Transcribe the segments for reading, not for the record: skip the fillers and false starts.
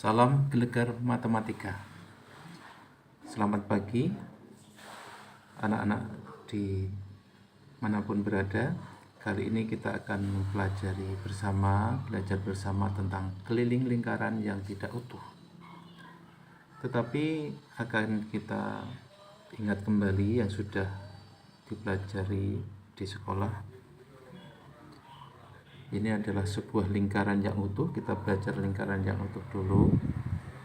Salam gelegar matematika. Selamat pagi anak-anak di manapun berada. Kali ini kita akan belajar bersama tentang keliling lingkaran yang tidak utuh. Tetapi akan kita ingat kembali yang sudah dipelajari di sekolah. Ini adalah sebuah lingkaran yang utuh. Kita belajar lingkaran yang utuh dulu.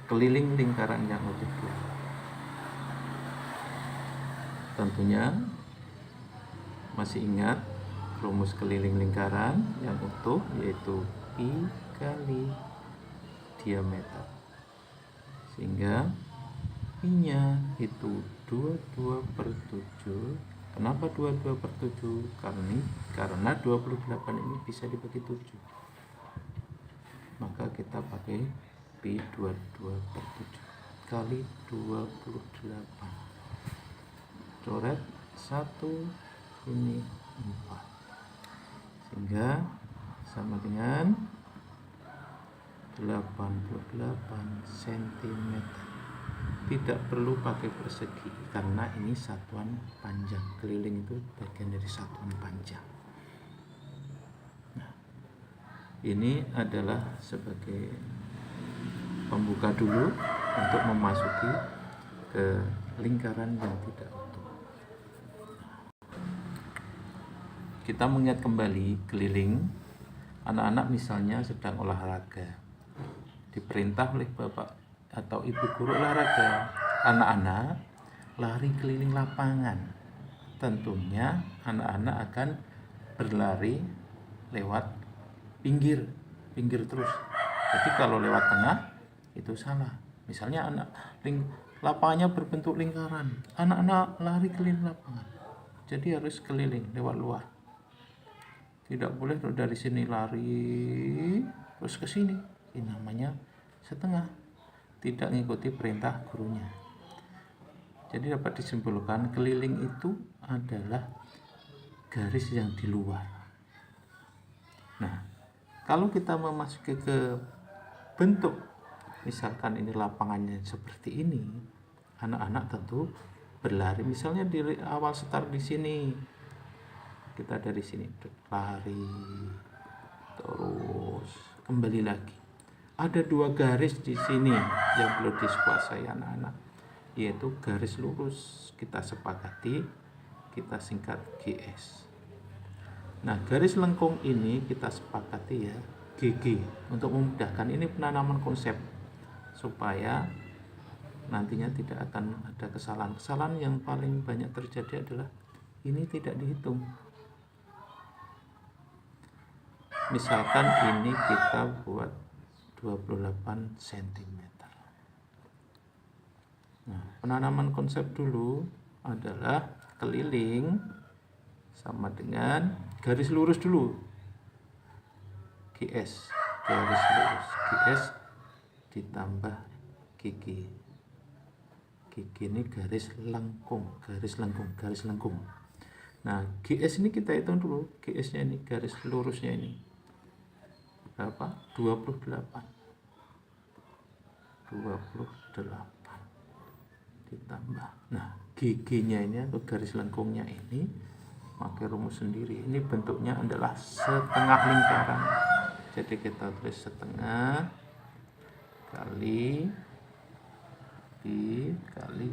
Keliling lingkaran yang utuh dulu. Tentunya masih ingat rumus keliling lingkaran yang utuh, yaitu pi kali diameter. Sehingga pi-nya itu 22/7. Kenapa 22/7? Karena 28 ini bisa dibagi 7. Maka kita pakai pi 22/7 kali 28. Coret 1, ini 4. Sehingga sama dengan 88 cm. Tidak perlu pakai persegi karena ini satuan panjang. Keliling itu bagian dari satuan panjang. Nah, ini adalah sebagai pembuka dulu untuk memasuki ke lingkaran yang tidak utuh. Kita mengingat kembali keliling. Anak-anak misalnya sedang olahraga, diperintah oleh bapak atau ibu guru olahraga, anak-anak lari keliling lapangan. Tentunya anak-anak akan berlari lewat pinggir terus. Jadi kalau lewat tengah itu salah. Misalnya lapangannya berbentuk lingkaran, anak-anak lari keliling lapangan, jadi harus keliling lewat luar. Tidak boleh dari sini lari terus ke sini. Ini namanya setengah, tidak mengikuti perintah gurunya. Jadi dapat disimpulkan keliling itu adalah garis yang di luar. Nah, kalau kita memasuki ke bentuk, misalkan ini lapangannya seperti ini, anak-anak tentu berlari. Misalnya di awal start di sini, kita dari sini lari terus kembali lagi. Ada 2 garis di sini yang perlu dikuasai anak-anak, yaitu garis lurus. Kita sepakati, kita singkat GS. Nah, garis lengkung ini kita sepakati ya GG untuk memudahkan. Ini penanaman konsep supaya nantinya tidak akan ada kesalahan. Kesalahan yang paling banyak terjadi adalah ini tidak dihitung. Misalkan ini kita buat 28 cm. Nah, penanaman konsep dulu adalah keliling sama dengan garis lurus dulu. GS, garis lurus. GS ditambah GG. GG ini garis lengkung. Nah, GS ini kita hitung dulu. GS-nya ini, garis lurusnya ini berapa? 28 ditambah. Nah, GG-nya ini atau garis lengkungnya ini pakai rumus sendiri. Ini bentuknya adalah setengah lingkaran. Jadi kita tulis setengah kali pi kali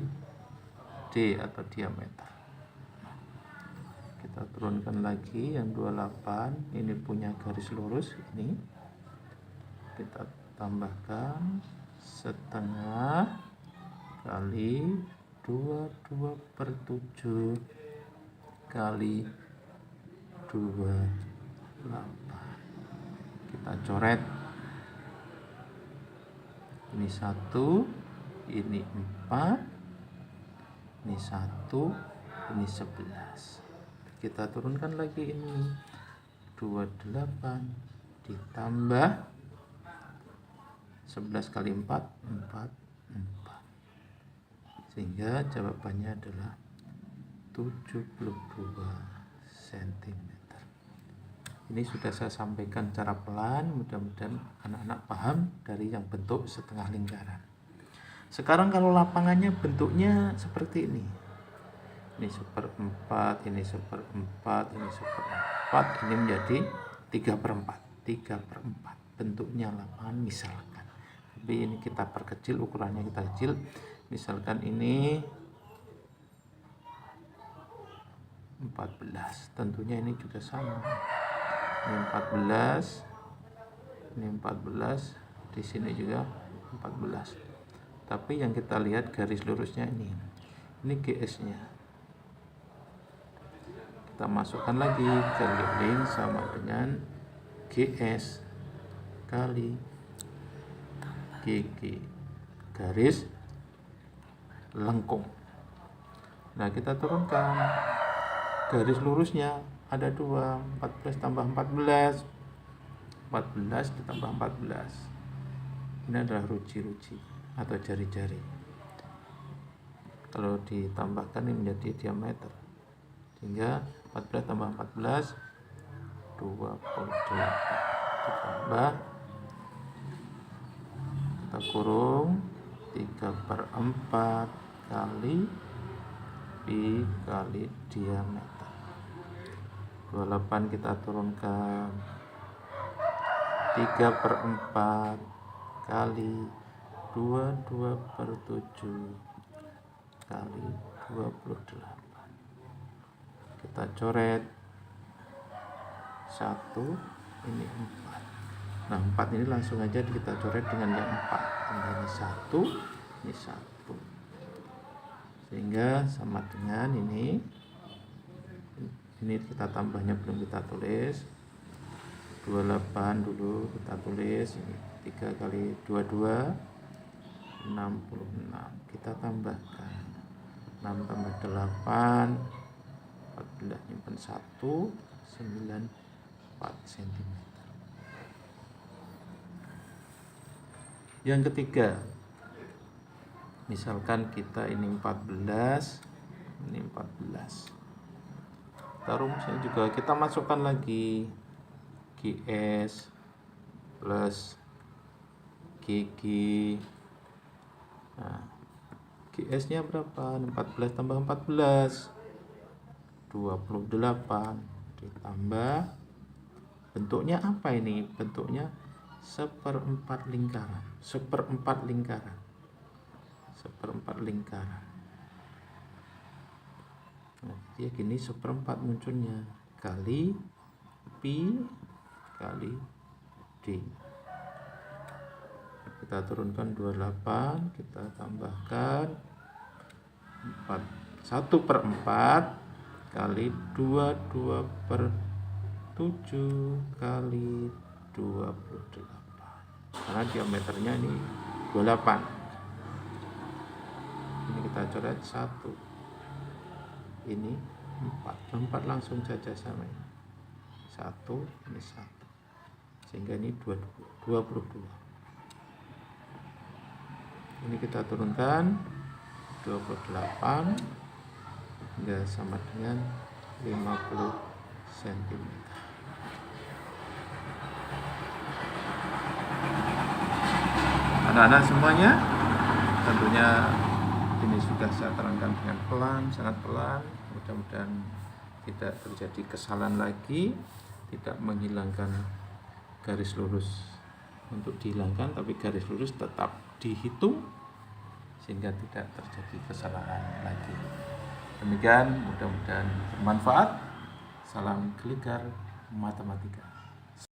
D atau diameter. Kita turunkan lagi yang 28, ini punya garis lurus ini. Kita tambahkan setengah kali 22/7 kali 28. Kita coret. Ini 1, ini 4, ini 1, ini 11. Kita turunkan lagi ini 28 ditambah 11 kali 4, 4. Sehingga jawabannya adalah 72 cm. Ini sudah saya sampaikan secara pelan, mudah-mudahan anak-anak paham dari yang bentuk setengah lingkaran. Sekarang kalau lapangannya bentuknya seperti ini. Ini seperempat, ini seperempat, ini seperempat, ini menjadi 3/4. 3/4 bentuknya lapangan misalkan. Tapi ini kita perkecil, ukurannya kita kecil. Misalkan ini 14, tentunya ini juga sama. Ini 14, ini 14, di sini juga 14. Tapi yang kita lihat garis lurusnya ini GS-nya. Kita masukkan lagi keliling sama dengan GS kali GG garis lengkung. Nah, kita turunkan garis lurusnya ada 2, 14 tambah 14, 14 ditambah 14. Ini adalah ruci-ruci atau jari-jari. Kalau ditambahkan ini menjadi diameter, sehingga 14 tambah 14 28 ditambah, kita kurung 3/4 kali pi kali diameter. 28 kita turunkan 3/4 kali 22/7 kali 28. Kita coret 1, ini 4. Nah, 4 ini langsung aja kita coret dengan yang 4. Ini 1, ini 1. Sehingga sama dengan ini kita tambahnya belum kita tulis. 28 dulu kita tulis, ini 3 kali 22 66. Kita tambahkan 6 tambah 8 14, nyimpen 1, 94 cm. Yang ketiga, misalkan kita ini 14, ini 14. Kita rumusnya juga kita masukkan lagi GS plus GG. Nah, GS nya berapa? 14 tambah 14 28 ditambah, bentuknya apa ini? Bentuknya seperempat lingkaran. Nah, dia gini seperempat munculnya, kali pi kali d. Kita turunkan 28, kita tambahkan 1/4 kali 22/7 kali 28. Karena diameternya ini 28. Ini kita coret 1. Ini 4 langsung saja sama ini. 1, ini 1. Sehingga ini 22. Ini kita turunkan 28 hingga sama dengan 50 cm. Anak-anak semuanya, tentunya ini sudah saya terangkan dengan pelan, sangat pelan. Mudah-mudahan tidak terjadi kesalahan lagi, tidak menghilangkan garis lurus untuk dihilangkan, tapi garis lurus tetap dihitung sehingga tidak terjadi kesalahan lagi. Demikian, mudah-mudahan bermanfaat. Salam Gelikar Matematika.